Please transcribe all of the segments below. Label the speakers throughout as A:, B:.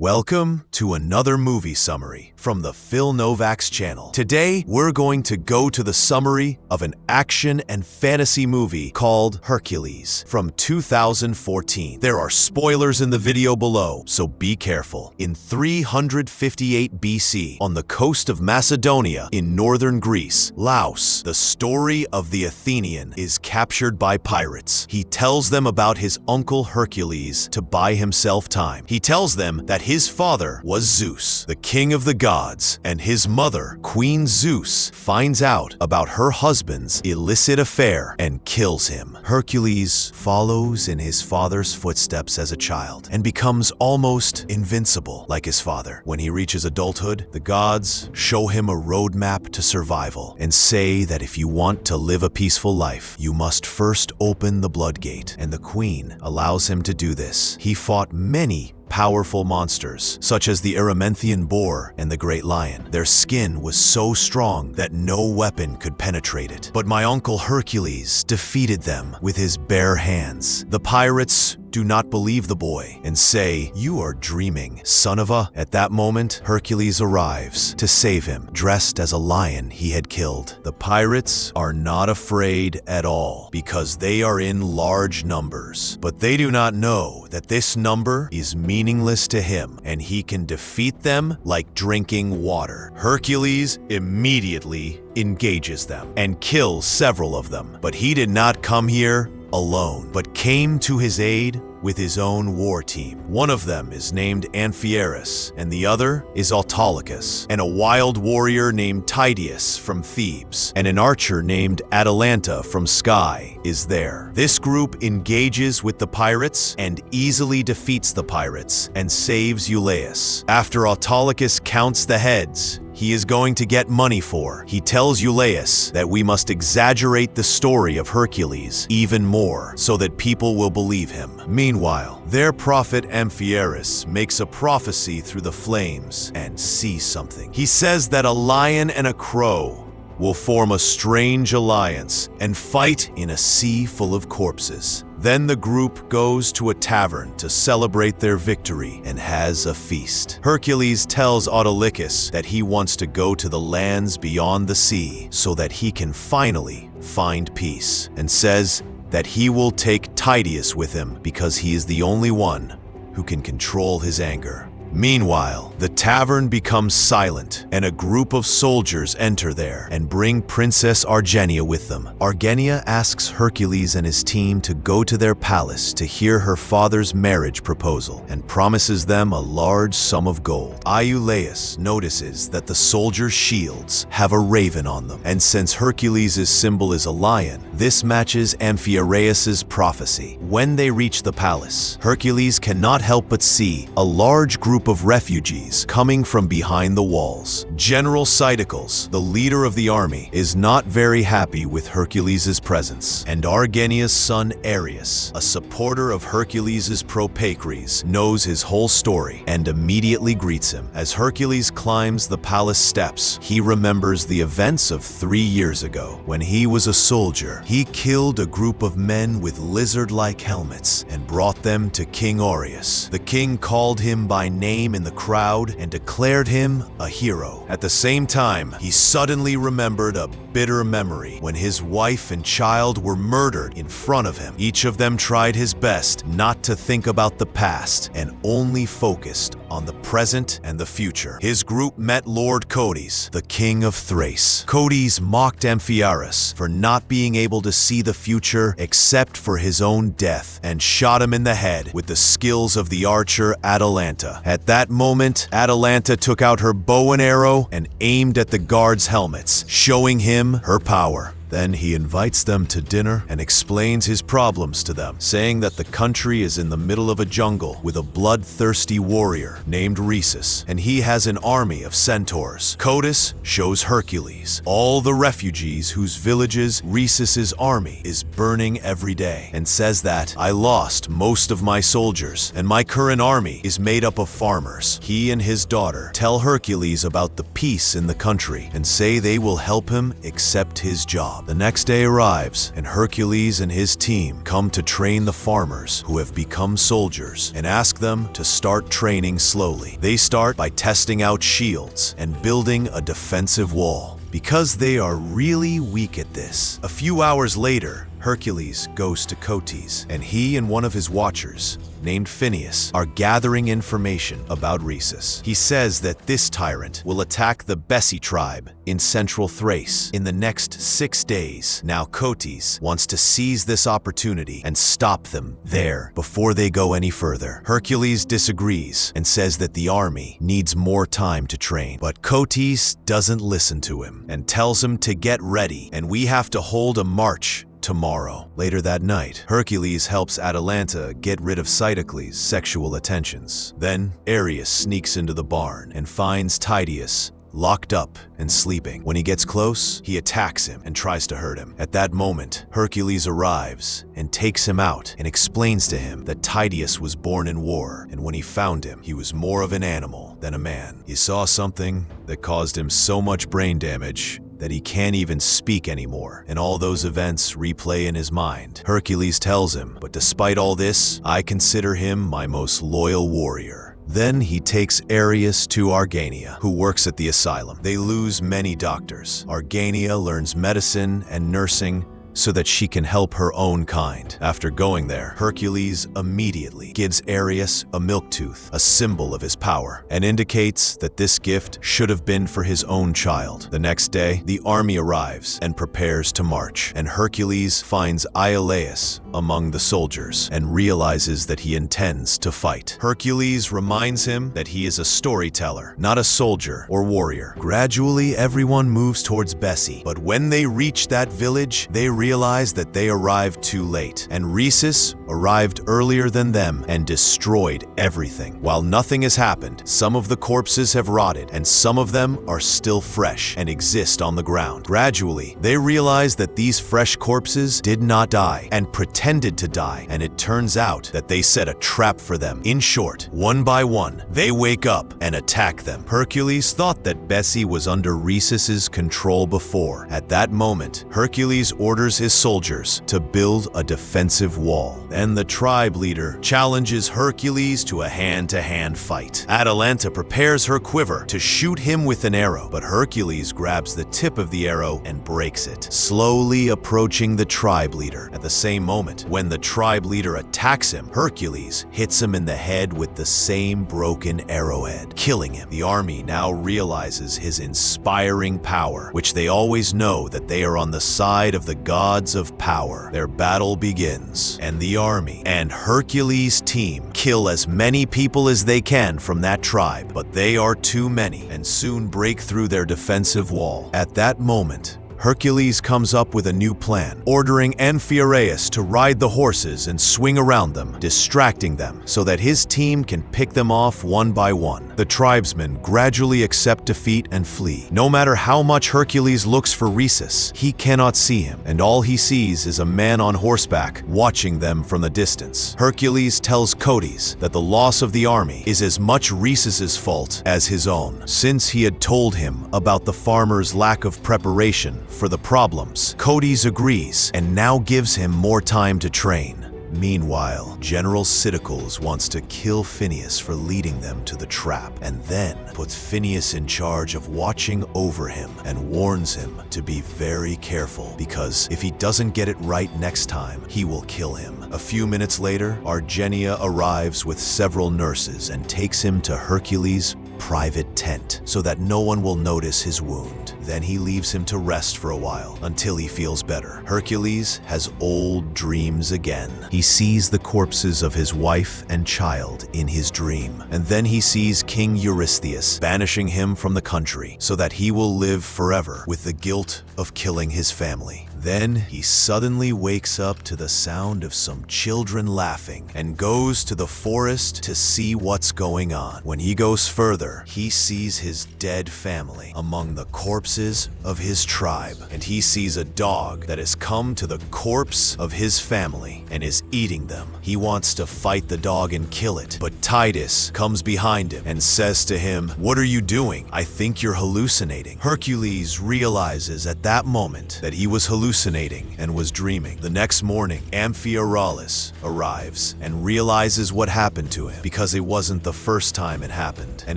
A: Welcome to another movie summary from the Phil Novak's channel. Today, we're going to go to the summary of an action and fantasy movie called Hercules from 2014. There are spoilers in the video below, so be careful. In 358 BC, on the coast of Macedonia in northern Greece, Laos, the story of the Athenian is captured by pirates. He tells them about his uncle Hercules to buy himself time. He tells them that his father was Zeus, the king of the gods, and his mother, Queen Zeus, finds out about her husband's illicit affair and kills him. Hercules follows in his father's footsteps as a child and becomes almost invincible like his father. When he reaches adulthood, the gods show him a roadmap to survival and say that if you want to live a peaceful life, you must first open the blood gate, and the queen allows him to do this. He fought many powerful monsters, such as the Erymanthian boar and the great lion. Their skin was so strong that no weapon could penetrate it. But my uncle Hercules defeated them with his bare hands. The pirates do not believe the boy and say, "You are dreaming, son of a." At that moment, Hercules arrives to save him, dressed as a lion he had killed. The pirates are not afraid at all because they are in large numbers, but they do not know that this number is meaningless to him and he can defeat them like drinking water. Hercules immediately engages them and kills several of them, but he did not come here alone, but came to his aid with his own war team. One of them is named Amphiaraus, and the other is Autolycus, and a wild warrior named Tydeus from Thebes, and an archer named Atalanta from Skye is there. This group engages with the pirates and easily defeats the pirates and saves Euaeus. After Autolycus counts the heads he is going to get money for, he tells Euaeus that we must exaggerate the story of Hercules even more so that people will believe him. Meanwhile, their prophet Amphiaraus makes a prophecy through the flames and sees something. He says that a lion and a crow will form a strange alliance and fight in a sea full of corpses. Then the group goes to a tavern to celebrate their victory and has a feast. Hercules tells Autolycus that he wants to go to the lands beyond the sea so that he can finally find peace, and says that he will take Tydeus with him because he is the only one who can control his anger. Meanwhile, the tavern becomes silent, and a group of soldiers enter there and bring Princess Argenia with them. Argenia asks Hercules and his team to go to their palace to hear her father's marriage proposal and promises them a large sum of gold. Euaeus notices that the soldiers' shields have a raven on them, and since Hercules' symbol is a lion, this matches Amphiaraus's prophecy. When they reach the palace, Hercules cannot help but see a large group of refugees coming from behind the walls. General Cytocles, the leader of the army, is not very happy with Hercules' presence, and Argenia's son Ares, a supporter of Hercules' Propacres, knows his whole story and immediately greets him. As Hercules climbs the palace steps, he remembers the events of 3 years ago. When he was a soldier, he killed a group of men with lizard-like helmets and brought them to King Aureus. The king called him by name in the crowd and declared him a hero. At the same time, he suddenly remembered a bitter memory when his wife and child were murdered in front of him. Each of them tried his best not to think about the past and only focused on the present and the future. His group met Lord Codies, the king of Thrace. Codies mocked Amphiaraus for not being able to see the future except for his own death and shot him in the head with the skills of the archer Atalanta. At that moment, Atalanta took out her bow and arrow and aimed at the guards' helmets, showing him her power. Then he invites them to dinner and explains his problems to them, saying that the country is in the middle of a jungle with a bloodthirsty warrior named Rhesus, and he has an army of centaurs. Codius shows Hercules all the refugees whose villages Rhesus's army is burning every day, and says that, "I lost most of my soldiers, and my current army is made up of farmers." He and his daughter tell Hercules about the peace in the country and say they will help him accept his job. job. The next day arrives, and Hercules and his team come to train the farmers who have become soldiers and ask them to start training slowly. They start by testing out shields and building a defensive wall, because they are really weak at this. A few hours later, Hercules goes to Cotes, and he and one of his watchers, named Phineus, are gathering information about Rhesus. He says that this tyrant will attack the Bessi tribe in central Thrace in the next 6 days. Now Cotes wants to seize this opportunity and stop them there before they go any further. Hercules disagrees and says that the army needs more time to train, but Cotes doesn't listen to him and tells him to get ready, and we have to hold a march tomorrow. Later that night, Hercules helps Atalanta get rid of Cytocles' sexual attentions. Then Ares sneaks into the barn and finds Tydeus locked up and sleeping. When he gets close, he attacks him and tries to hurt him. At that moment, Hercules arrives and takes him out and explains to him that Tydeus was born in war, and when he found him, he was more of an animal than a man. He saw something that caused him so much brain damage that he can't even speak anymore, and all those events replay in his mind. Hercules tells him, "But despite all this, I consider him my most loyal warrior." Then he takes Ares to Argania, who works at the asylum. They lose many doctors. Argania learns medicine and nursing so that she can help her own kind. After going there, Hercules immediately gives Ares a milk tooth, a symbol of his power, and indicates that this gift should have been for his own child. The next day, the army arrives and prepares to march, and Hercules finds Iolaus among the soldiers and realizes that he intends to fight. Hercules reminds him that he is a storyteller, not a soldier or warrior. Gradually, everyone moves towards Bessi, but when they reach that village, they realize that they arrived too late, and Rhesus arrived earlier than them and destroyed everything. While nothing has happened, some of the corpses have rotted, and some of them are still fresh and exist on the ground. Gradually, they realize that these fresh corpses did not die and pretended to die, and it turns out that they set a trap for them. In short, one by one, they wake up and attack them. Hercules thought that Bessi was under Rhesus's control before. At that moment, Hercules orders his soldiers to build a defensive wall. Then the tribe leader challenges Hercules to a hand-to-hand fight. Atalanta prepares her quiver to shoot him with an arrow, but Hercules grabs the tip of the arrow and breaks it, slowly approaching the tribe leader. At the same moment, when the tribe leader attacks him, Hercules hits him in the head with the same broken arrowhead, killing him. The army now realizes his inspiring power, which they always know that they are on the side of the gods of power. Their battle begins, and the army and Hercules' team kill as many people as they can from that tribe, but they are too many and soon break through their defensive wall. At that moment, Hercules comes up with a new plan, ordering Amphiaraus to ride the horses and swing around them, distracting them so that his team can pick them off one by one. The tribesmen gradually accept defeat and flee. No matter how much Hercules looks for Rhesus, he cannot see him, and all he sees is a man on horseback watching them from the distance. Hercules tells Cotes that the loss of the army is as much Rhesus's fault as his own, since he had told him about the farmer's lack of preparation for the problems. Cotes agrees and now gives him more time to train. Meanwhile, General Cytocles wants to kill Phineus for leading them to the trap, and then puts Phineus in charge of watching over him and warns him to be very careful, because if he doesn't get it right next time, he will kill him. A few minutes later, Argenia arrives with several nurses and takes him to Hercules' private tent so that no one will notice his wound. Then he leaves him to rest for a while until he feels better. Hercules has old dreams again. He sees the corpses of his wife and child in his dream, and then he sees King Eurystheus banishing him from the country so that he will live forever with the guilt of killing his family. Then he suddenly wakes up to the sound of some children laughing and goes to the forest to see what's going on. When he goes further, he sees his dead family among the corpses of his tribe, and he sees a dog that has come to the corpse of his family and is eating them. He wants to fight the dog and kill it, but Tydeus comes behind him and says to him, "What are you doing? I think you're hallucinating." Hercules realizes at that moment that he was hallucinating hallucinating and was dreaming. The next morning, Amphiaralis arrives and realizes what happened to him because it wasn't the first time it happened, and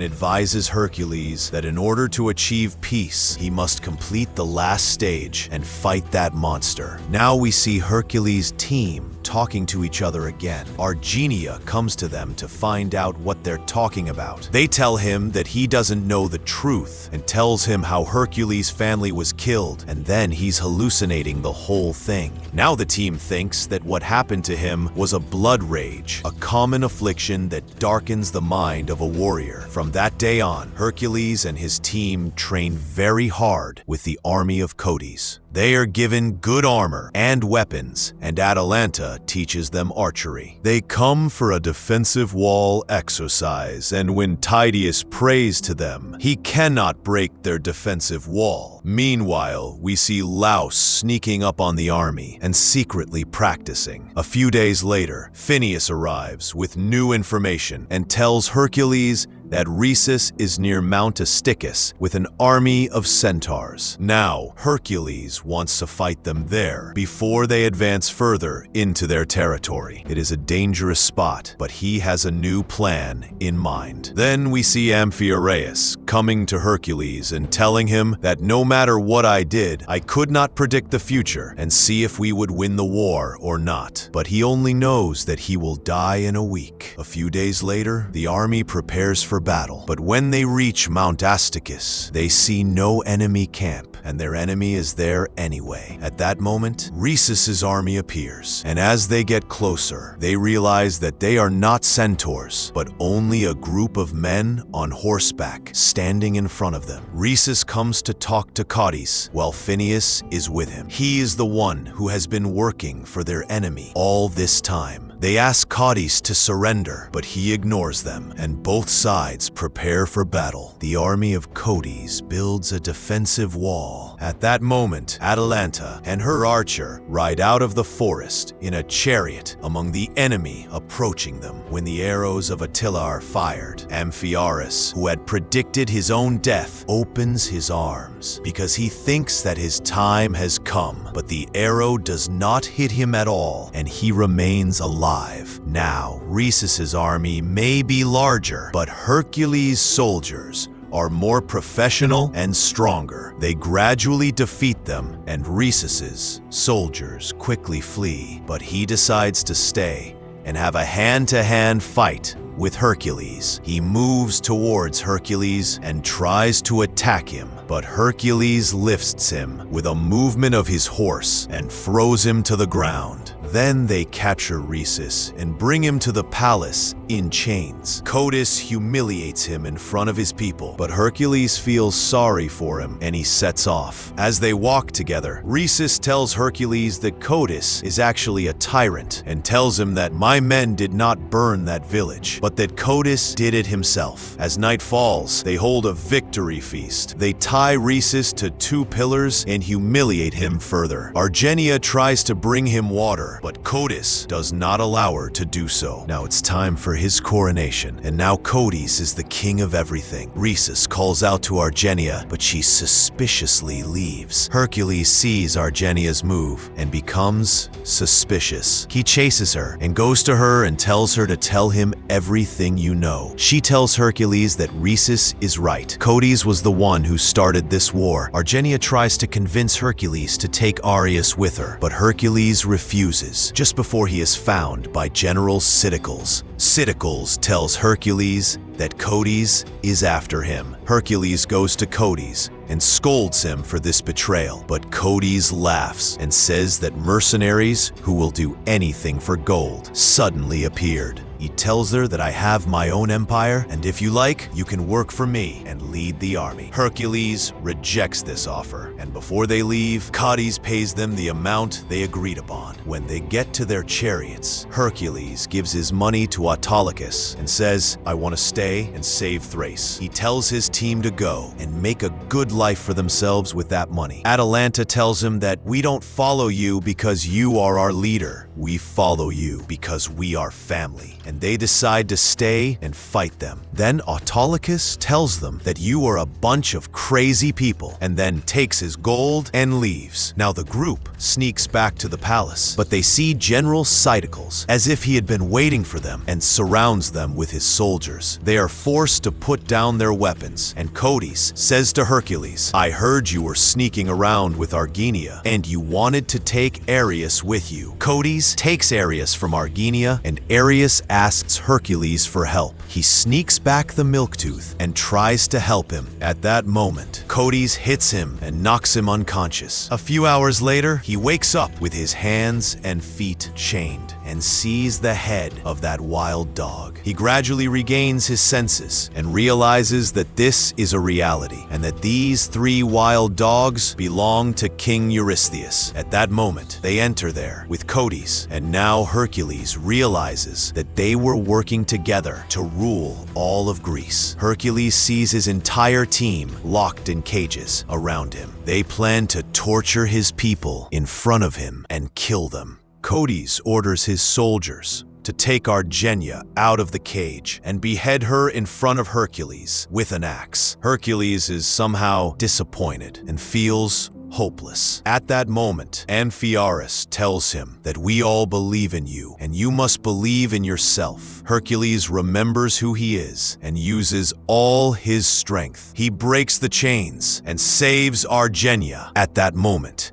A: advises Hercules that in order to achieve peace, he must complete the last stage and fight that monster. Now we see Hercules' team talking to each other again. Argenia comes to them to find out what they're talking about. They tell him that he doesn't know the truth and tells him how Hercules' family was killed, and then he's hallucinating the whole thing. Now the team thinks that what happened to him was a blood rage, a common affliction that darkens the mind of a warrior. From that day on, Hercules and his team train very hard with the army of Hercules. They are given good armor and weapons, and Atalanta teaches them archery. They come for a defensive wall exercise, and when Tydeus prays to them, he cannot break their defensive wall. Meanwhile, we see Laus sneaking up on the army and secretly practicing. A few days later, Phineus arrives with new information and tells Hercules that Rhesus is near Mount Astychus with an army of centaurs. Now, Hercules wants to fight them there before they advance further into their territory. It is a dangerous spot, but he has a new plan in mind. Then we see Amphiaraus coming to Hercules and telling him that no matter what I did, I could not predict the future and see if we would win the war or not. But he only knows that he will die in a week. A few days later, the army prepares for battle, but when they reach Mount Astychus, they see no enemy camp, and their enemy is there anyway. At that moment, Rhesus's army appears, and as they get closer, they realize that they are not centaurs, but only a group of men on horseback standing in front of them. Rhesus comes to talk to Hercules, while Phineus is with him. He is the one who has been working for their enemy all this time. They ask Hercules to surrender, but he ignores them, and both sides prepare for battle. The army of Hercules builds a defensive wall. At that moment, Atalanta and her archer ride out of the forest in a chariot among the enemy approaching them. When the arrows of Attila are fired, Amphiaraus, who had predicted his own death, opens his arms because he thinks that his time has come, but the arrow does not hit him at all, and he remains alive. Now, Rhesus's army may be larger, but Hercules' soldiers are more professional and stronger. They gradually defeat them, and Rhesus's soldiers quickly flee, but he decides to stay and have a hand-to-hand fight with Hercules. He moves towards Hercules and tries to attack him, but Hercules lifts him with a movement of his horse and throws him to the ground. Then they capture Rhesus and bring him to the palace in chains. Hercules humiliates him in front of his people, but Hercules feels sorry for him and he sets off. As they walk together, Rhesus tells Hercules that Hercules is actually a tyrant and tells him that my men did not burn that village, but that Hercules did it himself. As night falls, they hold a victory feast. They tie Rhesus to 2 pillars and humiliate him further. Argenia tries to bring him water, but Hercules does not allow her to do so. Now it's time for his coronation, and now Hercules is the king of everything. Rhesus calls out to Argenia, but she suspiciously leaves. Hercules sees Argenia's move and becomes suspicious. He chases her and goes to her and tells her to tell him everything you know. She tells Hercules that Rhesus is right. Hercules was the one who started this war. Argenia tries to convince Hercules to take Arius with her, but Hercules refuses. Just before he is found by General Cytocles, Cytocles tells Hercules that Hercules is after him. Hercules goes to Hercules and scolds him for this betrayal, but Hercules laughs and says that mercenaries who will do anything for gold suddenly appeared. He tells her that I have my own empire, and if you like, you can work for me and lead the army. Hercules rejects this offer, and before they leave, Hercules pays them the amount they agreed upon. When they get to their chariots, Hercules gives his money to Autolycus and says, I want to stay and save Thrace. He tells his team to go and make a good life for themselves with that money. Atalanta tells him that we don't follow you because you are our leader. We follow you because we are family. And and they decide to stay and fight them. Then Autolycus tells them that you are a bunch of crazy people, and then takes his gold and leaves. Now the group sneaks back to the palace, but they see General Cytocles as if he had been waiting for them and surrounds them with his soldiers. They are forced to put down their weapons, and Hercules says to Hercules, "I heard you were sneaking around with Argenia, and you wanted to take Arius with you." Hercules takes Arius from Argenia, and Arius asks Hercules for help. He sneaks back the milk tooth and tries to help him. At that moment, Hercules hits him and knocks him unconscious. A few hours later, he wakes up with his hands and feet chained and sees the head of that wild dog. He gradually regains his senses and realizes that this is a reality and that these 3 wild dogs belong to King Eurystheus. At that moment, they enter there with Hercules, and now Hercules realizes that they were working together to rule all of Greece. Hercules sees his entire team locked in cages around him. They plan to torture his people in front of him and kill them. Hercules orders his soldiers to take Argenia out of the cage and behead her in front of Hercules with an axe. Hercules is somehow disappointed and feels hopeless. At that moment, Amphiaraus tells him that we all believe in you and you must believe in yourself. Hercules remembers who he is and uses all his strength. He breaks the chains and saves Argenia. At that moment,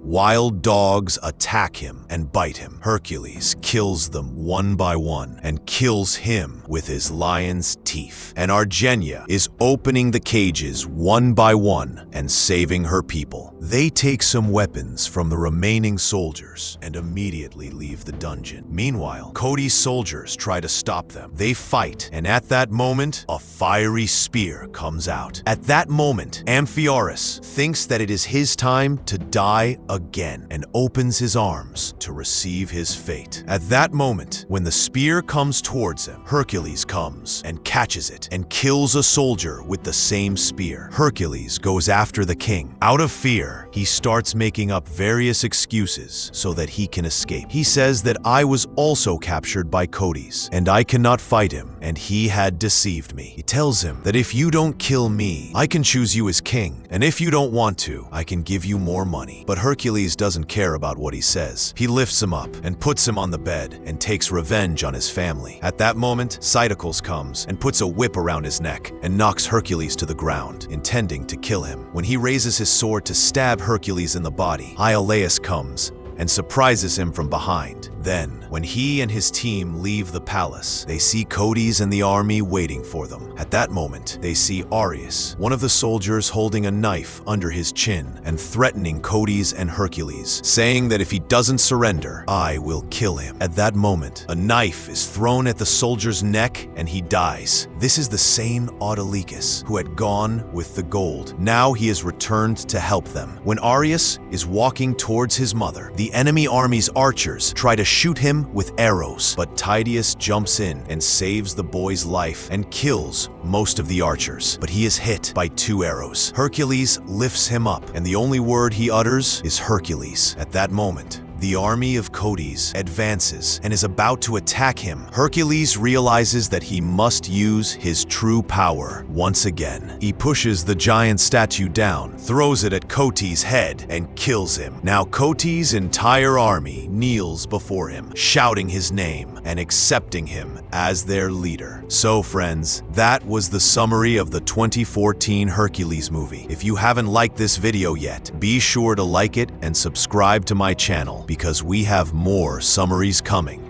A: wild dogs attack him and bite him. Hercules kills them one by one and kills him with his lion's teeth. And Argenia is opening the cages one by one and saving her people. They take some weapons from the remaining soldiers and immediately leave the dungeon. Meanwhile, Cody's soldiers try to stop them. They fight, and at that moment, a fiery spear comes out. At that moment, Amphiaraus thinks that it is his time to die again and opens his arms to receive his fate. At that moment, when the spear comes towards him, Hercules comes and catches it and kills a soldier with the same spear. Hercules goes after the king. Out of fear, he starts making up various excuses so that he can escape. He says that I was also captured by Hercules, and I cannot fight him, and he had deceived me. He tells him that if you don't kill me, I can choose you as king, and if you don't want to, I can give you more money. But Hercules doesn't care about what he says. He lifts him up and puts him on the bed and takes revenge on his family. At that moment, Cytocles comes and puts a whip around his neck and knocks Hercules to the ground, intending to kill him. When he raises his sword to stab Hercules in the body, Iolaus comes and surprises him from behind. Then, when he and his team leave the palace, they see Hercules and the army waiting for them. At that moment, they see Arius, one of the soldiers, holding a knife under his chin and threatening Hercules and Hercules, saying that if he doesn't surrender, I will kill him. At that moment, a knife is thrown at the soldier's neck and he dies. This is the same Autolycus who had gone with the gold. Now he has returned to help them. When Arius is walking towards his mother, the enemy army's archers try to shoot him with arrows, but Tydeus jumps in and saves the boy's life and kills most of the archers, but he is hit by 2 arrows. Hercules lifts him up, and the only word he utters is Hercules. At that moment, the army of Hercules advances and is about to attack him. Hercules realizes that he must use his true power once again. He pushes the giant statue down, throws it at Hercules' head, and kills him. Now Hercules' entire army kneels before him, shouting his name and accepting him as their leader. So friends, that was the summary of the 2014 Hercules movie. If you haven't liked this video yet, be sure to like it and subscribe to my channel, because we have more summaries coming.